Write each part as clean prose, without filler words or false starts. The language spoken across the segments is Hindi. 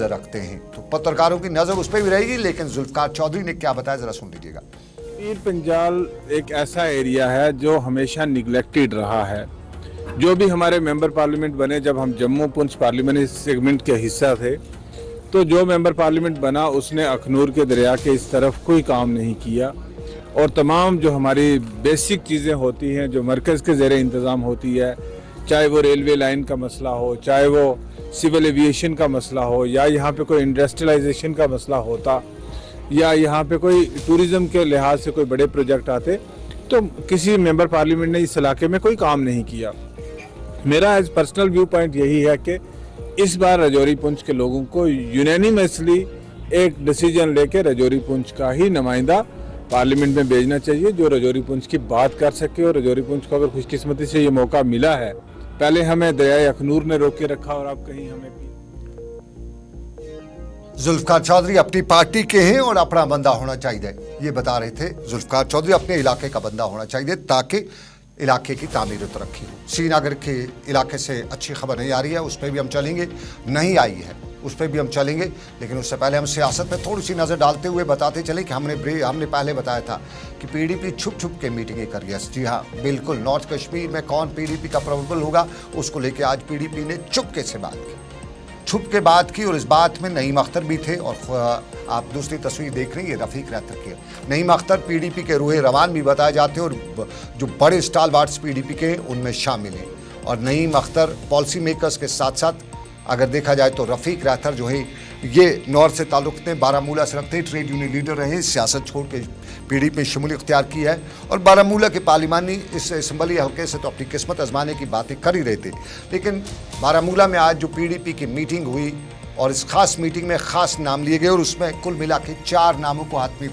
रखते हैं तो पत्रकारों की नजर उस पर भी रहेगी। लेकिन जुल्फकार चौधरी ने क्या बताया, जरा सुन लीजिएगा। पीर पंजाल एक ऐसा एरिया है जो हमेशा निगलेक्टेड रहा है। जो भी हमारे मेंबर पार्लियामेंट बने, जब हम जम्मू पुंछ पार्लियामेंट्री सेगमेंट के हिस्सा थे, तो जो मेंबर पार्लियामेंट बना उसने अखनूर के दरिया के इस तरफ कोई काम नहीं किया। और तमाम जो हमारी बेसिक चीज़ें होती हैं जो मरकज़ के ज़ेरे इंतज़ाम होती है, चाहे वो रेलवे लाइन का मसला हो, चाहे वो सिविल एविएशन का मसला हो, या यहाँ पे कोई इंडस्ट्रियलाइजेशन का मसला होता, या यहाँ पे कोई टूरिज़्म के लिहाज से कोई बड़े प्रोजेक्ट आते, तो किसी मेंबर पार्लियामेंट ने इस इलाके में कोई काम नहीं किया। मेरा एज पर्सनल व्यू पॉइंट यही है कि इस बार राजौरी पुंछ के लोगों को यूनानिमसली एक डिसीजन लेके राजौरी पुंछ का ही नुमाइंदा पार्लियामेंट में भेजना चाहिए, जो राजौरी पुंछ की बात कर सके। और राजौरी पुंछ को अगर खुशकिस्मती से ये मौका मिला है, पहले हमें दरियाए अखनूर ने रोक के रखा और अब कहीं हमें जुल्फकार चौधरी अपनी पार्टी के हैं और अपना बंदा होना चाहिए, ये बता रहे थे। जुल्फकार चौधरी अपने इलाके का बंदा होना चाहिए ताकि इलाके की तामीर तरक्की हो। श्रीनगर के इलाके से अच्छी खबर नहीं आ रही है, उस पर भी हम चलेंगे, नहीं आई है उस पर भी हम चलेंगे। लेकिन उससे पहले हम सियासत में थोड़ी सी नज़र डालते हुए बताते चले कि हमने पहले बताया था कि पीडीपी छुप छुप के मीटिंगें कर रही है। जी हाँ, बिल्कुल। नॉर्थ कश्मीर में कौन पीडीपी का प्रोबेबल होगा, उसको लेकर आज पीडीपी ने चुपके से बात की, छुप के बात की। और इस बात में नईम अख्तर भी थे। और आप दूसरी तस्वीर देख रहे हैं, ये रफ़ीक रहतर की। नईम अख्तर पीडीपी के रूहे रवान भी बताए जाते हैं और जो बड़े स्टालवार्ड्स पीडीपी के उनमें शामिल हैं। और नईम अख्तर पॉलिसी मेकर्स के साथ साथ अगर देखा जाए तो रफ़ीक रहतर जो है ये नॉर्थ से ताल्लुक़ ने, बारामूला से रखते हैं, ट्रेड यूनियन लीडर रहे, सियासत छोड़ के पीडीपी में शमूलियत इख्तियार की है। और बारामूला के पार्लिमानी इस असम्बली हल्के से तो अपनी किस्मत आजमाने की बातें कर ही रहे थे। लेकिन बारामूला में आज जो पीडीपी की मीटिंग हुई और इस खास मीटिंग में ख़ास नाम लिए गए और उसमें कुल मिला के 4 नामों को हाथ में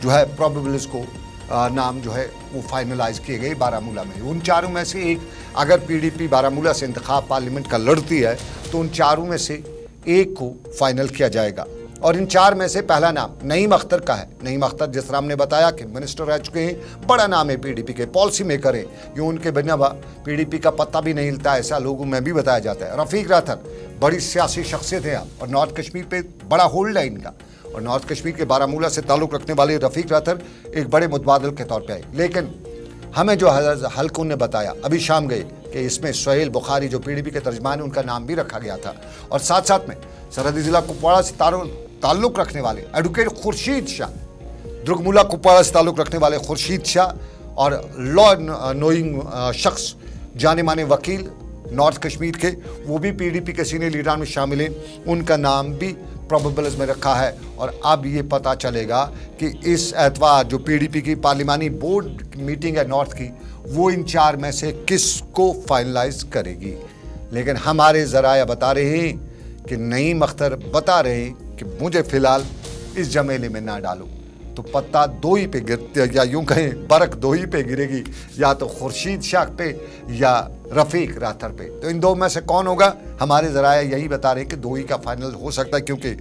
जो है प्रोबेबल्स को नाम जो है वो फाइनलाइज किए गए बारामूला में। उन 4 में से एक, अगर पीडीपी बारामूला से इंतखाब पार्लियामेंट का लड़ती है तो उन 4 में से एक को फाइनल किया जाएगा। और इन 4 में से पहला नाम नईम अख्तर का है। नईम अख्तर, जिस तरह हमने बताया कि मिनिस्टर रह चुके हैं, बड़ा नाम है पीडीपी के, पॉलिसी मेकर है, ये उनके बिना पीडीपी का पत्ता भी नहीं हिलता, ऐसा लोगों में भी बताया जाता है। रफ़ीक रहतर बड़ी सियासी शख्सियत है और नॉर्थ कश्मीर पे बड़ा होल्ड है इनका। और नॉर्थ कश्मीर के बारामूला से ताल्लुक़ रखने वाले रफ़ीक रहतर एक बड़े मुतबादल के तौर पर आए। लेकिन हमें जो हल्कों ने बताया अभी शाम गए कि इसमें सुहेल बुखारी जो पीडीपी के तर्जमान है, उनका नाम भी रखा गया था। और साथ साथ में सरहदी ज़िला कुपवाड़ा से ताल्लुक़ रखने वाले एडवोकेट खुर्शीद शाह, दुर्गमुला कुपवाड़ा से ताल्लुक़ रखने वाले खुर्शीद शाह और लॉ नोइंग शख्स, जाने माने वकील नॉर्थ कश्मीर के, वो भी पीडीपी के सीनियर लीडर में शामिल हैं, उनका नाम भी प्रोबेबल्स में रखा है। और अब ये पता चलेगा कि इस एतवार जो पीडीपी की पार्लिमानी बोर्ड मीटिंग है नॉर्थ की, वो इन 4 में से किसको फाइनलाइज करेगी। लेकिन हमारे ज़राया बता रहे हैं कि नईम अख्तर बता रहे हैं कि मुझे फ़िलहाल इस झमेले में ना डालो, तो पत्ता 2 ही पे गिरते, या यूँ कहें बरक 2 ही पे गिरेगी, या तो खुर्शीद शाह पे या रफ़ीक रहतर पे। तो इन 2 में से कौन होगा, हमारे ज़राया यही बता रहे हैं कि 2 ही का फाइनल हो सकता है। क्योंकि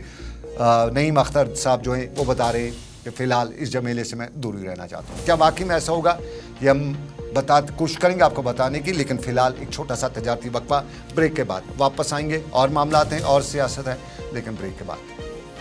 नईम अख्तर साहब जो हैं वो बता रहे हैं कि फ़िलहाल इस झमेले से मैं दूर ही रहना चाहता हूँ। क्या वाकई में ऐसा होगा, ये हम कोशिश करेंगे आपको बताने की। लेकिन फ़िलहाल एक छोटा सा तजारती वक्फा, ब्रेक के बाद वापस आएंगे। और मामलात हैं और सियासत है, लेकिन ब्रेक के बाद।